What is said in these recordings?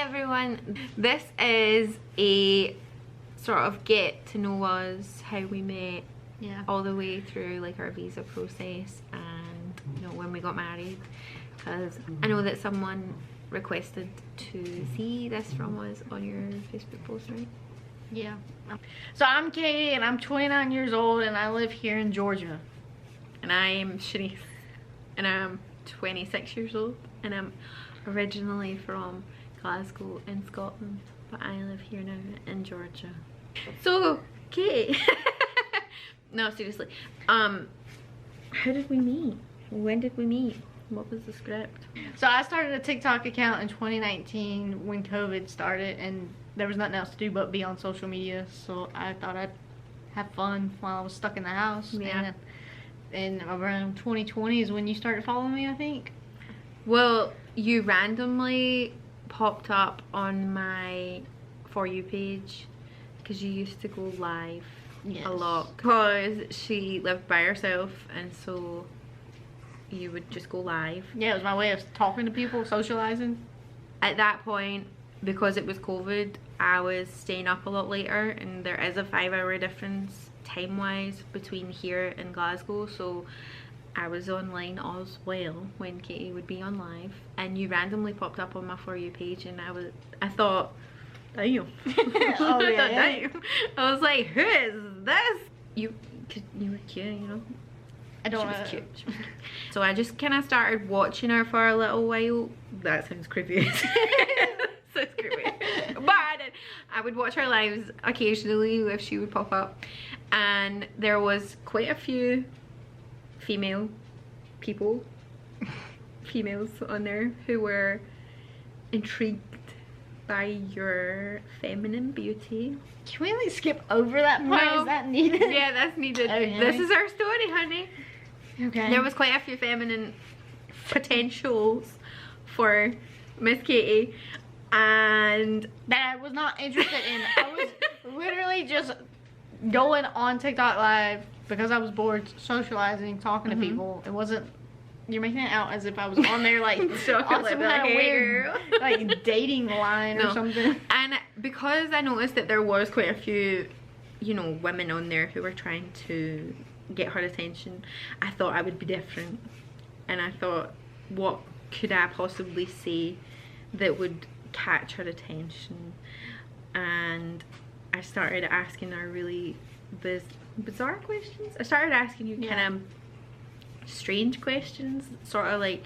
everyone, this is a sort of get to know us, how we met, all the way through like our visa process and when we got married, because I know that someone requested to see this from us on your Facebook post, right? Yeah. So I'm Katie and I'm 29 years old and I live here in Georgia. And I'm Shanice and I'm 26 years old and I'm originally from Glasgow in Scotland, but I live here now in Georgia. So, Katie, no, seriously, how did we meet? When did we meet? What was the script? So I started a TikTok account in 2019 when COVID started and there was nothing else to do but be on social media. So I thought I'd have fun while I was stuck in the house. Yeah. And around 2020 is when you started following me, I think. Well, you randomly popped up on my For You page because you used to go live a lot because she lived by herself, and so you would just go live. Yeah, it was my way of talking to people, socializing. At that point, because it was COVID, I was staying up a lot later, and there is a 5-hour difference time-wise between here and Glasgow, so I was online as well when Katie would be on live, and you randomly popped up on my For You page, and I thought, damn. Oh yeah. Damn. I was like, who is this? You were cute, you know. I don't She know. was cute. She was cute. So I just kind of started watching her for a little while. That sounds creepy. Sounds creepy. But I would watch her lives occasionally if she would pop up, and there was quite a few females on there who were intrigued by your feminine beauty. Can we like skip over that part? No. Is that needed? Yeah, that's needed. Okay. This is our story, honey. Okay. There was quite a few feminine potentials for Miss Katie, and that I was not interested in. I was literally just going on TikTok live because I was bored, socializing, talking to people. It wasn't. You're making it out as if I was on there like on some kind of weird like dating line or something. And because I noticed that there was quite a few, women on there who were trying to get her attention, I thought I would be different, and I thought, what could I possibly say that would catch her attention? And I started asking her really bizarre questions. I started asking you kind of strange questions, sort of like,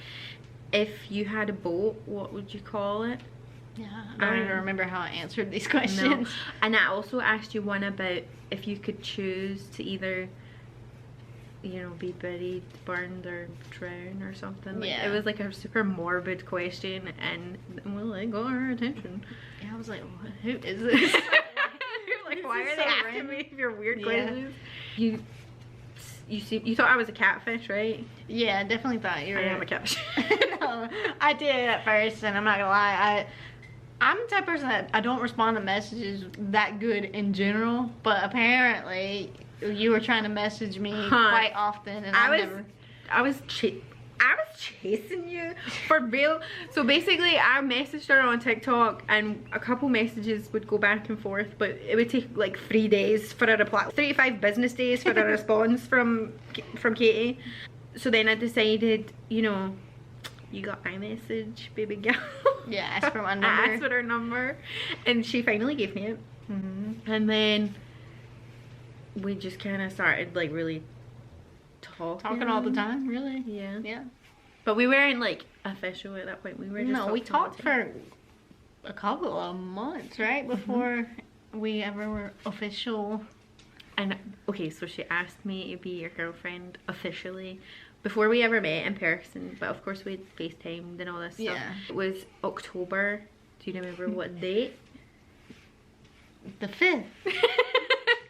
if you had a boat, what would you call it? Yeah, I don't even remember how I answered these questions. No. And I also asked you one about if you could choose to either be buried, burned, or drown or something. Like, it was like a super morbid question, and well, it got her attention. Yeah, I was like, who is this? Like, why are they asking me your weird questions? You thought I was a catfish, right? Yeah, I definitely thought you were. I am a catfish. No, I did at first, and I'm not gonna lie, I'm the type of person that I don't respond to messages that good in general, but apparently you were trying to message me quite often, and I was chasing you for real. So basically, I messaged her on TikTok, and a couple messages would go back and forth, but it would take like 3 days for a reply, 3 to 5 business days for a response from Katie. So then I decided, you got my message, baby girl. Yeah, ask for my number. I asked for her number, and she finally gave me it. And then we just kind of started like really talking all the time, really. Yeah. But we weren't like official at that point. We were just we talked for a couple of months, right, before we ever were official. And okay, so she asked me to be your girlfriend officially before we ever met in person, but of course we had FaceTimed and all this stuff. It was October. Do you remember what date? The 5th.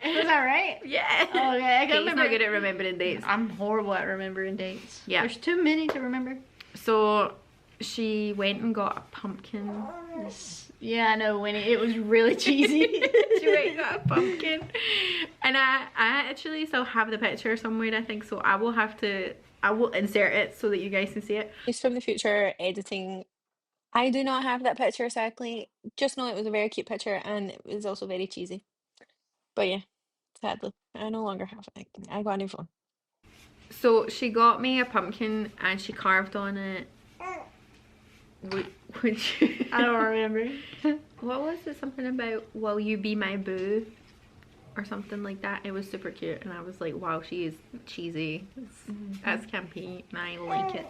Was that right? Yeah. Oh, okay. I can remember. Not good at remembering dates. I'm horrible at remembering dates. Yeah. There's too many to remember. So she went and got a pumpkin. Yeah, I know, Winnie. It was really cheesy. She went and got a pumpkin. And I actually still have the picture somewhere, I think, so I will insert it so that you guys can see it. He's from the future editing I do not have that picture, sadly. Just know it was a very cute picture and it was also very cheesy. But yeah, sadly, I no longer have it. I got a new phone. So she got me a pumpkin and she carved on it. Which I don't remember. What was it? Something about "Will you be my boo?" or something like that. It was super cute, and I was like, "Wow, she is cheesy. That's campy, and I like it."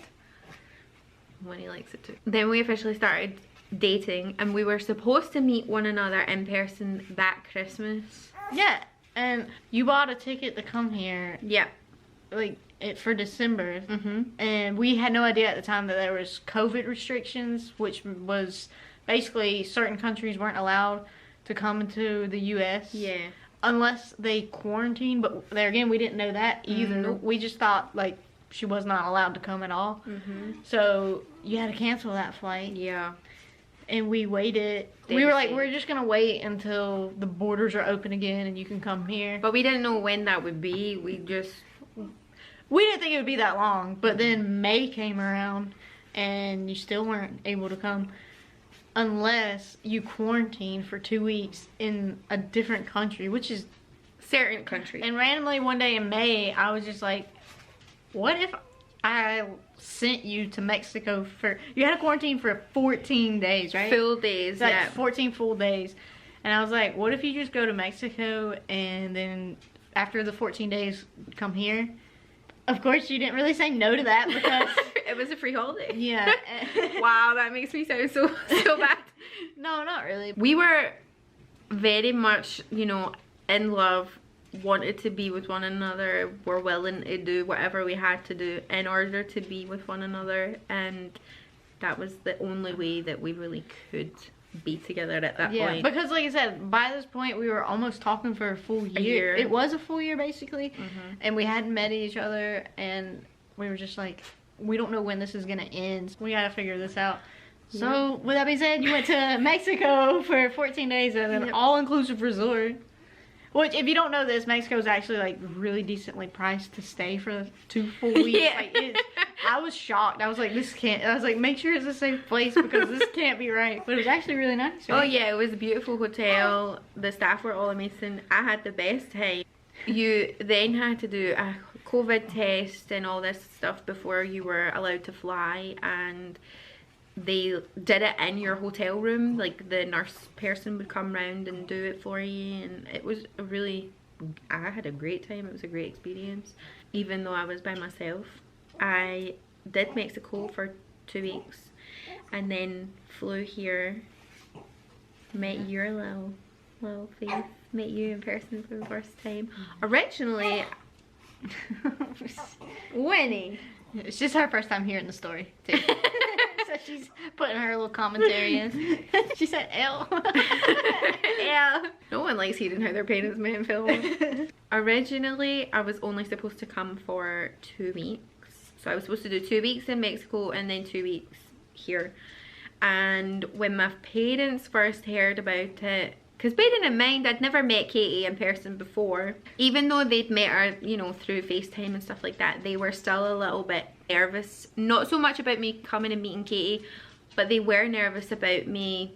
When he likes it too. Then we officially started dating, and we were supposed to meet one another in person that Christmas. Yeah, and you bought a ticket to come here. Yeah. Like for December, and we had no idea at the time that there was COVID restrictions, which was basically certain countries weren't allowed to come into the U.S. Yeah. Unless they quarantine. But there again, we didn't know that either. Nope. We just thought like she was not allowed to come at all. So you had to cancel that flight. Yeah. And we waited. We were like, we're just gonna wait until the borders are open again and you can come here. But we didn't know when that would be. We didn't think it would be that long, but then May came around and you still weren't able to come unless you quarantine for 2 weeks in a different country, which is certain country. And randomly one day in May, I was just like, what if I sent you to Mexico for, you had to quarantine for 14 days, right? Full days, like yeah. 14 full days. And I was like, what if you just go to Mexico and then after the 14 days come here? Of course, you didn't really say no to that because it was a free holiday. Yeah. Wow, that makes me sound so bad. No, not really. We were very much, you know, in love, wanted to be with one another, were willing to do whatever we had to do in order to be with one another, and that was the only way that we really could be together at that point. Yeah, because like I said, by this point we were almost talking for a full year. It was a full year basically, and we hadn't met each other, and we were just like, we don't know when this is gonna end. We gotta figure this out. So with that being said, you went to Mexico for 14 days at an all-inclusive resort. Which, if you don't know this, Mexico is actually like really decently priced to stay for 2 full weeks. Yeah. Like, I was shocked. I was like, this can't. I was like, make sure it's a safe place because this can't be right. But it was actually really nice. Right? Oh yeah, it was a beautiful hotel. The staff were all amazing. I had the best time. You then had to do a COVID test and all this stuff before you were allowed to fly, and they did it in your hotel room. Like the nurse person would come round and do it for you, and it was a really, I had a great time. It was a great experience, even though I was by myself. I did Mexico for 2 weeks and then flew here, met your little face, met you in person for the first time. Originally Winnie, it's just her first time hearing the story too. So she's putting her little commentary in. She said L. yeah. No one likes hearing how their parents met in film. Originally, I was only supposed to come for 2 weeks. So I was supposed to do 2 weeks in Mexico and then 2 weeks here. And when my parents first heard about it, because bearing in mind I'd never met Katie in person before, even though they'd met her, you know, through FaceTime and stuff like that, they were still a little bit nervous. Not so much about me coming and meeting Katie, but they were nervous about me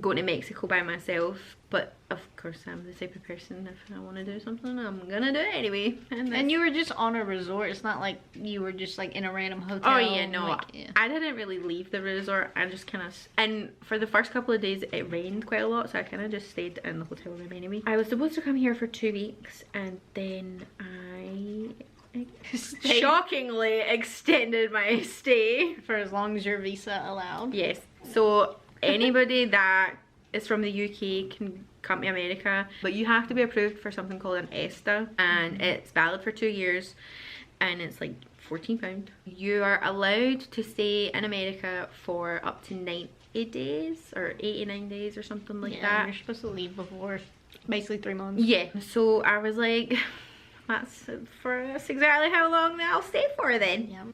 going to Mexico by myself. But of course I'm the type of person, if I want to do something, I'm gonna do it anyway. And you were just on a resort. It's not like you were just like in a random hotel. Oh yeah, no, like, yeah. I didn't really leave the resort. I just kind of, and for the first couple of days it rained quite a lot, so I kind of just stayed in the hotel room anyway. I was supposed to come here for 2 weeks, and then I shockingly extended my stay for as long as your visa allowed. Yes, so anybody that is from the UK can come to America, but you have to be approved for something called an ESTA, and it's valid for 2 years, and it's like £14. You are allowed to stay in America for up to 90 days or 89 days or something like that. You're supposed to leave before basically 3 months. Yeah, so I was like, that's exactly how long that I'll stay for then. Yeah.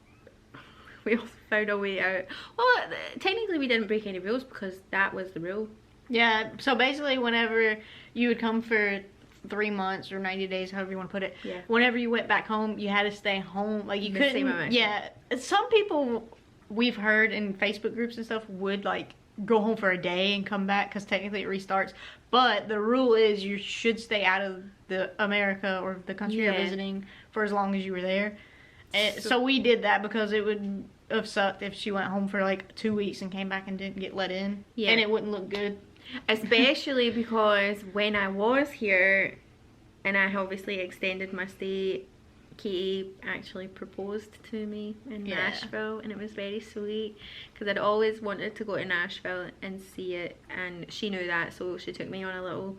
We also found a way out. Well, technically we didn't break any rules because that was the rule. Yeah, so basically whenever you would come for 3 months or 90 days, however you want to put it, yeah, whenever you went back home, you had to stay home. Like you couldn't, same amount. Yeah, some people we've heard in Facebook groups and stuff would like go home for a day and come back because technically it restarts. But the rule is you should stay out of the America or the country you're visiting for as long as you were there. And so we did that because it would have sucked if she went home for like 2 weeks and came back and didn't get let in. Yeah. And it wouldn't look good. Especially because when I was here and I obviously extended my stay, Katie actually proposed to me in Nashville, and it was very sweet because I'd always wanted to go to Nashville and see it, and she knew that, so she took me on a little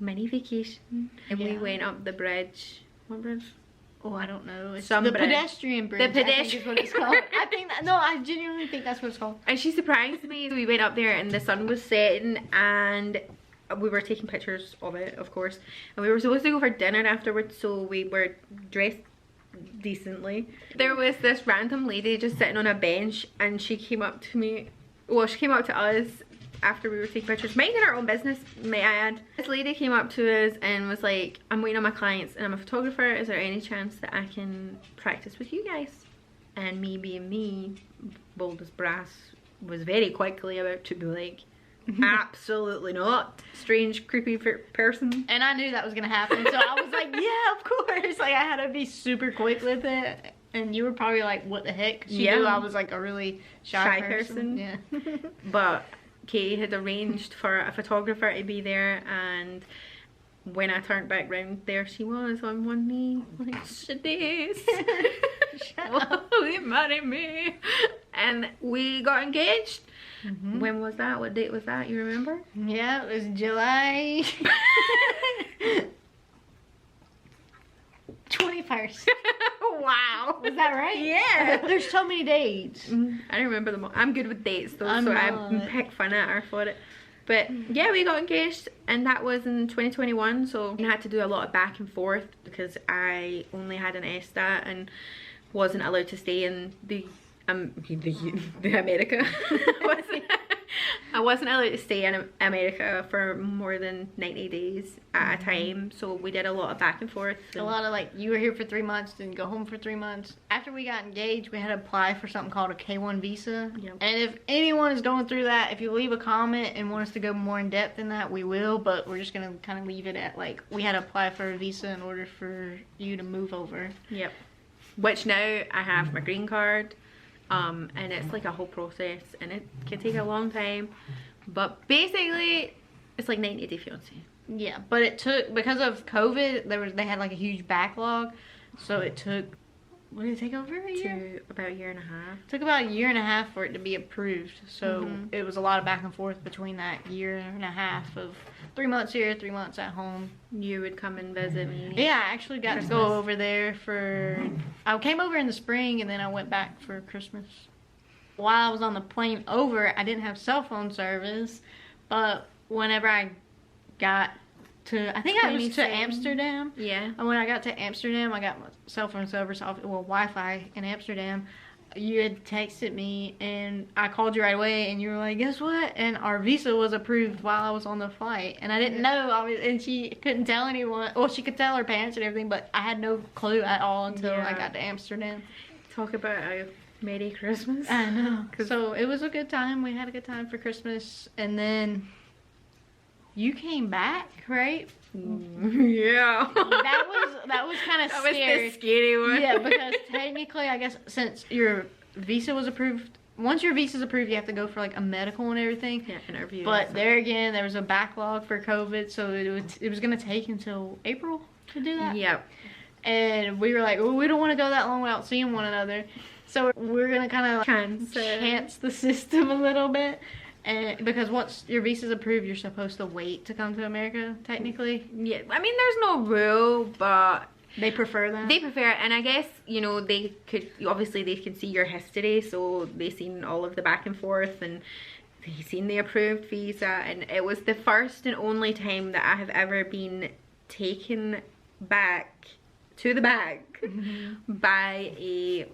mini vacation and we went up the bridge. What bridge? Oh, I don't know. It's the bridge. Pedestrian bridge. The pedestrian. I think is what it's called. I think that, no, I genuinely think that's what it's called. And she surprised me. We went up there and the sun was setting and we were taking pictures of it, of course, and we were supposed to go for dinner afterwards, so we were dressed decently. There was this random lady just sitting on a bench, and she came up to me, well, she came up to us after we were taking pictures, minding our own business, may I add. This lady came up to us and was like, I'm waiting on my clients and I'm a photographer, is there any chance that I can practice with you guys? And me being me, bold as brass, was very quickly about to be like, absolutely not, strange creepy person. And I knew that was gonna happen, so I was like, yeah, of course. Like, I had to be super quick with it, and you were probably like, what the heck? She knew I was like a really shy person. Yeah. But Katie had arranged for a photographer to be there, and when I turned back round, there she was on one knee, like, Shanice, will you marry me? And we got engaged. When was that? What date was that? You remember? Yeah, it was July 21st. Wow. Was that right? Yeah. There's so many dates. I don't remember them all. I'm good with dates though, I'm so not. I pick fun at her for it. But yeah, we got engaged, and that was in 2021, so I had to do a lot of back and forth because I only had an ESTA and wasn't allowed to stay in the America. I wasn't allowed to stay in America for more than 90 days at a time, so we did a lot of back and forth. A lot of like, you were here for 3 months, then go home for 3 months. After we got engaged, we had to apply for something called a K1 visa. Yep. And if anyone is going through that, if you leave a comment and want us to go more in depth in that, we will, but we're just gonna kind of leave it at like, we had to apply for a visa in order for you to move over. Yep. Which now I have my green card. And it's like a whole process, and it can take a long time, but basically it's like 90 Day Fiance. Yeah, but it took, because of COVID, they had like a huge backlog, so it took, what did it take, over a year? About a year and a half. It took about a year and a half for it to be approved, so it was a lot of back and forth between that year and a half of 3 months here, 3 months at home. You would come and visit me. Yeah, I actually got to go over there for, I came over in the spring and then I went back for Christmas. While I was on the plane over, I didn't have cell phone service, but whenever I got to, I think I was to Amsterdam. Yeah. And when I got to Amsterdam, I got my cell phone service off, well, Wi-Fi in Amsterdam. You had texted me and I called you right away and you were like, guess what? And our visa was approved while I was on the flight. And I didn't know, and she couldn't tell anyone. Well, she could tell her parents and everything, but I had no clue at all until I got to Amsterdam. Talk about a Merry Christmas. I know. So it was a good time. We had a good time for Christmas. And then you came back, right? Yeah. that was kind of scary. That was the scary one. Yeah, because technically, I guess, since your visa was approved, once your visa's approved, you have to go for like a medical and everything. Yeah, interview. But there again, there was a backlog for COVID, so it was gonna take until April to do that. Yep. And we were like, well, we don't want to go that long without seeing one another, so we're gonna kind of chance the system a little bit. And because once your visa's approved, you're supposed to wait to come to America, technically. Yeah, I mean, there's no rule, but they prefer that. They prefer it, and I guess, you know, they can see your history, so they seen all of the back and forth, and they seen the approved visa, and it was the first and only time that I have ever been taken back to the back by a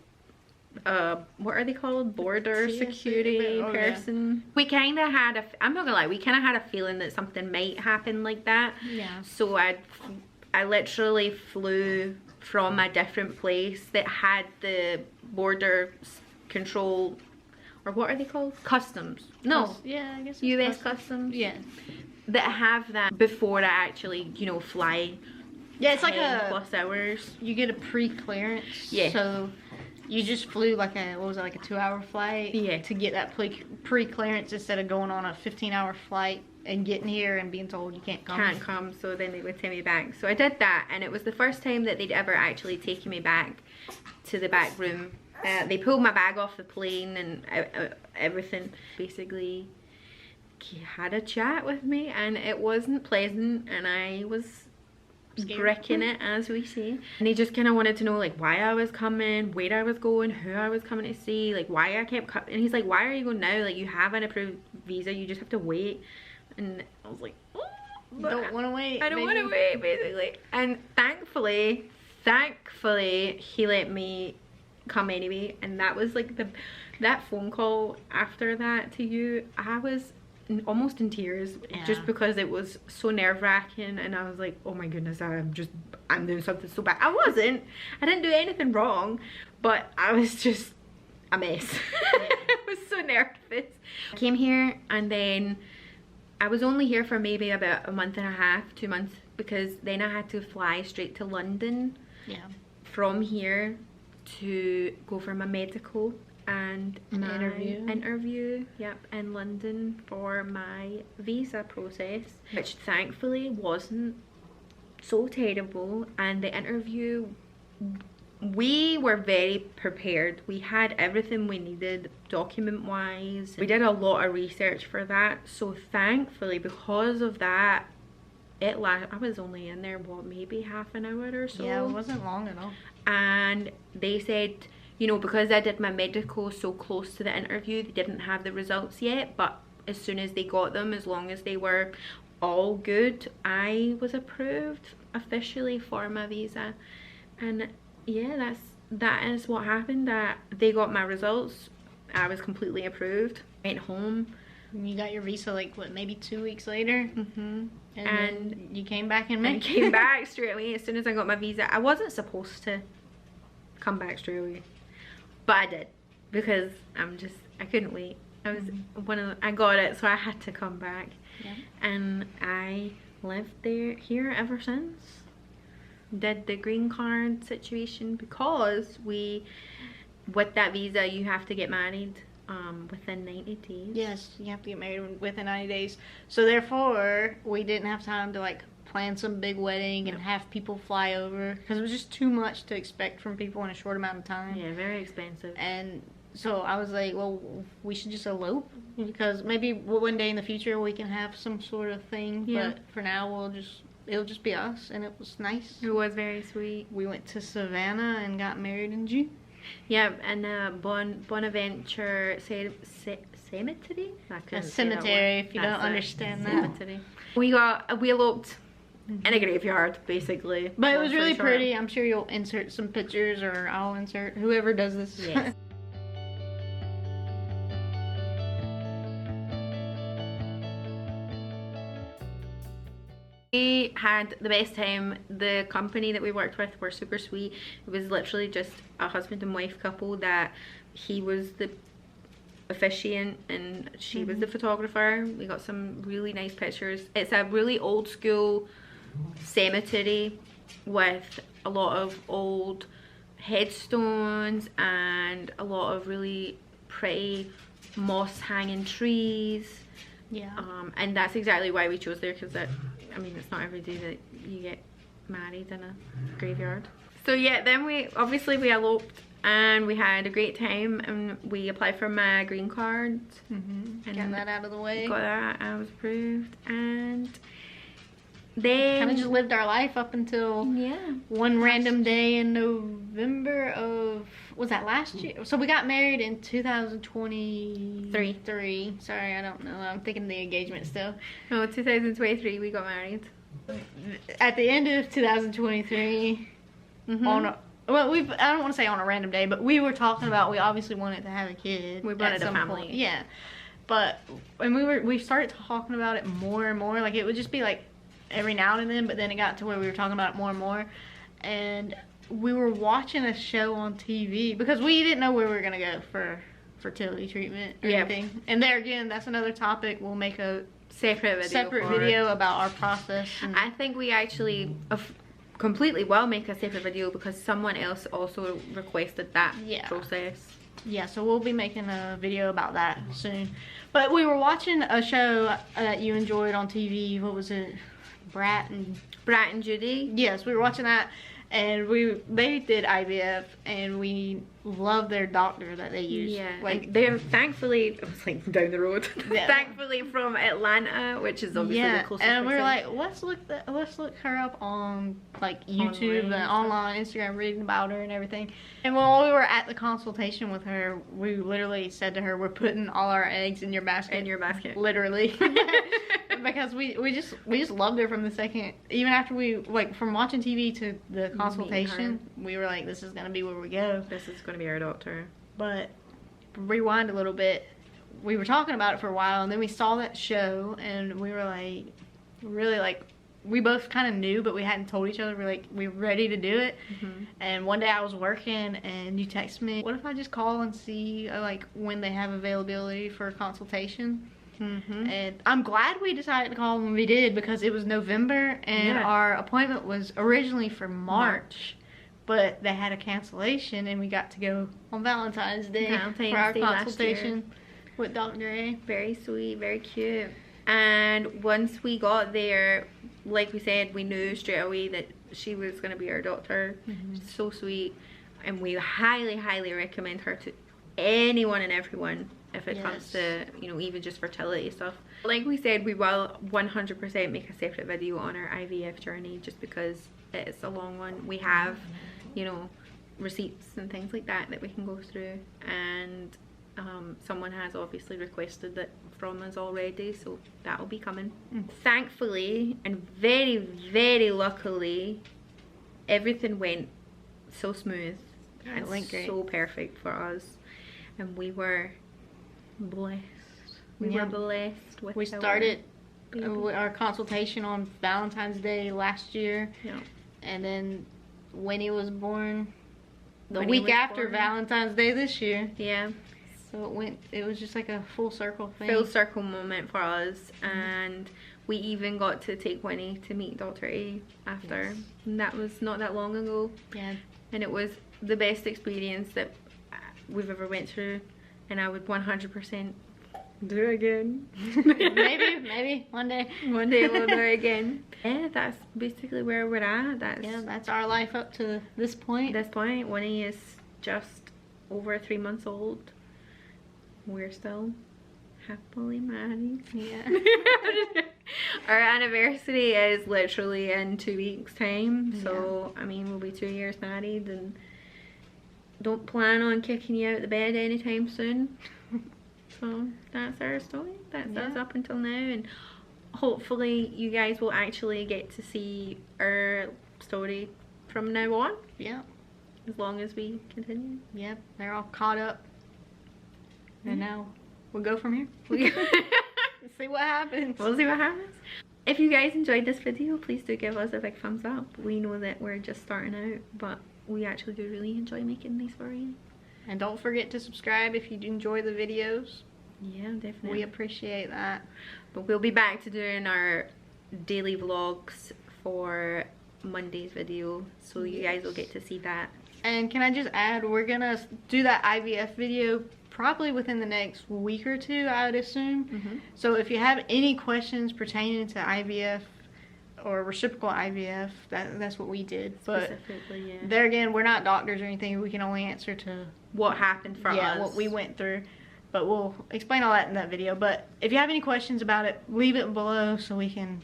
what are they called, border security person. Yeah. We kind of had I'm not gonna lie, we kind of had a feeling that something might happen like that. Yeah. So I literally flew from a different place that had the border control or what are they called? Customs. No. Yeah, I guess it's US Customs. Yeah. That have that before I actually, you know, fly. Yeah, it's like 10 plus hours. you get a pre-clearance. Yeah. So you just flew like a, what was it, like a 2-hour flight? Yeah. To get that pre-clearance instead of going on a 15-hour flight and getting here and being told you can't come. Can't come, so then they would send me back. So I did that, and it was the first time that they'd ever actually taken me back to the back room. They pulled my bag off the plane and everything. Basically, he had a chat with me, and it wasn't pleasant, and I was bricking it, as we say. And he just kind of wanted to know like why I was coming, where I was going, who I was coming to see, like why I kept coming. And he's like, why are you going now? Like, you have an approved visa, you just have to wait. And I was like, oh, Don't want to wait. I don't want to wait, basically. And thankfully he let me come anyway. And that was like that phone call after that to you, I was almost in tears. Yeah. Just because it was so nerve-wracking, and I was like, oh my goodness, I'm doing something so bad. I didn't do anything wrong, but I was just a mess. I was so nervous. I came here, and then I was only here for maybe about a month and a half, 2 months, because then I had to fly straight to London. Yeah. From here to go for my medical and my interview, yep, in London for my visa process, which thankfully wasn't so terrible. And the interview, we were very prepared. We had everything we needed document wise. We did a lot of research for that, so thankfully because of that, I was only in there, what, maybe half an hour or so. Yeah, it wasn't long at all. And they said, you know, because I did my medical so close to the interview, they didn't have the results yet, but as soon as they got them, as long as they were all good, I was approved officially for my visa. And yeah, that is what happened. That they got my results, I was completely approved, went home. And you got your visa like what, maybe 2 weeks later? Mm-hmm. And you came back in May? I came back straight away as soon as I got my visa. I wasn't supposed to come back straight away, but I did, because I couldn't wait. I was I got it, so I had to come back. Yeah. And I lived here ever since. Did the green card situation, because with that visa you have to get married within 90 days. Yes, you have to get married within 90 days. So therefore, we didn't have time to like plan some big wedding and have people fly over, because it was just too much to expect from people in a short amount of time. Yeah, very expensive. And so I was like, well, we should just elope, because maybe one day in the future we can have some sort of thing. Yeah. But for now, it'll just be us, and it was nice. It was very sweet. We went to Savannah and got married in June. Yeah, and Bonaventure Cemetery? A cemetery, if you don't understand that. Cemetery. We eloped in a graveyard, basically. But it was really pretty. I'm sure you'll insert some pictures, or I'll insert, whoever does this. Yes. We had the best time. The company that we worked with were super sweet. It was literally just a husband and wife couple, that he was the officiant and she was the photographer. We got some really nice pictures. It's a really old school cemetery with a lot of old headstones and a lot of really pretty moss hanging trees. Yeah. And that's exactly why we chose there, because I mean, it's not every day that you get married in a graveyard. So yeah, then we eloped and we had a great time, and we applied for my green card. And got that out of the way. Got that, I was approved, and then kind of just lived our life up until one random day in November of, was that last year? So we got married in 2023. Sorry, I don't know. I'm thinking the engagement still. No, 2023 we got married. At the end of 2023, on a, well, I don't want to say on a random day, but we were talking about, we obviously wanted to have a kid. We wanted a family. Point. Yeah. But when we started talking about it more and more, like it would just be like every now and then, but then it got to where we were talking about it more and more, and we were watching a show on TV, because we didn't know where we were gonna go for fertility treatment or Yeah. anything. And there again, that's another topic. We'll make a separate video about our process. And I think we actually completely will make a separate video because someone else also requested that process. yeah, so we'll be making a video about that soon. But we were watching a show that you enjoyed on TV. What was it? Brat and Judy. Yes, we were watching that, and they did IVF, and we love their doctor that they use. Yeah, like they're thankfully, it was like down the road. Yeah. Thankfully from Atlanta, which is obviously the closest. And we were person. like, let's look her up on like YouTube and online, Instagram, reading about her and everything. And while we were at the consultation with her, we literally said to her, "We're putting all our eggs in your basket." In your basket, literally. Because we just loved her from the second, even after we, like, from watching TV to the consultation, we were like, this is gonna be where we go. This is gonna be our doctor. But rewind a little bit, we were talking about it for a while, and then we saw that show, and we were like, really, like, we both kind of knew, but we hadn't told each other. We're like, we're ready to do it. And one day I was working, and you texted me, what if I just call and see like when they have availability for a consultation? And I'm glad we decided to call when we did, because it was November, and our appointment was originally for March. But they had a cancellation, and we got to go on Valentine's Day for our consultation with Dr. A. Very sweet, very cute. And once we got there, like we said, we knew straight away that she was going to be our doctor. So sweet. And we highly, highly recommend her to anyone and everyone if it comes to, you know, even just fertility stuff. Like we said, we will 100% make a separate video on our IVF journey, just because it's a long one. We have, you know, receipts and things like that we can go through, and someone has obviously requested that from us already, so that will be coming. Thankfully and very, very luckily, everything went so smooth. It went great. So perfect for us, and we were blessed. We were blessed with. We started our consultation on Valentine's Day last year, and then Winnie was born the week after Valentine's Day this year. Yeah. So it was just like a full circle thing. Full circle moment for us, and we even got to take Winnie to meet Dr. A after. And that was not that long ago. Yeah. And it was the best experience that we've ever went through, and I would 100% do it again. maybe one day. One day we'll do it again. Yeah, that's basically where we're at. That's our life up to this point. Winnie is just over 3 months old. We're still happily married. Yeah. Our anniversary is literally in 2 weeks time, so I mean, we'll be 2 years married, and don't plan on kicking you out the bed anytime soon. So that's our story. That's us up until now, and hopefully you guys will actually get to see our story from now on. Yeah. As long as we continue. Yep, they're all caught up. And now we'll go from here. See what happens. We'll see what happens. If you guys enjoyed this video, please do give us a big thumbs up. We know that we're just starting out, but we actually do really enjoy making these for you. And don't forget to subscribe if you enjoy the videos. Yeah, definitely. We appreciate that. But we'll be back to doing our daily vlogs for Monday's video, so you guys will get to see that. And can I just add, we're gonna do that IVF video probably within the next week or two, I would assume. So if you have any questions pertaining to IVF or reciprocal IVF, that's what we did. But specifically, there again, we're not doctors or anything. We can only answer to what happened for us. Yeah, what we went through. But we'll explain all that in that video. But if you have any questions about it, leave it below so we can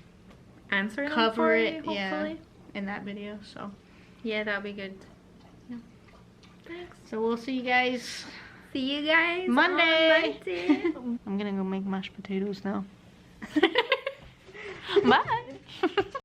answer cover it. Hopefully. In that video. So yeah, that'll be good. Yeah. Thanks. So we'll see you guys. See you guys Monday. On Monday. I'm gonna go make mashed potatoes now. Bye.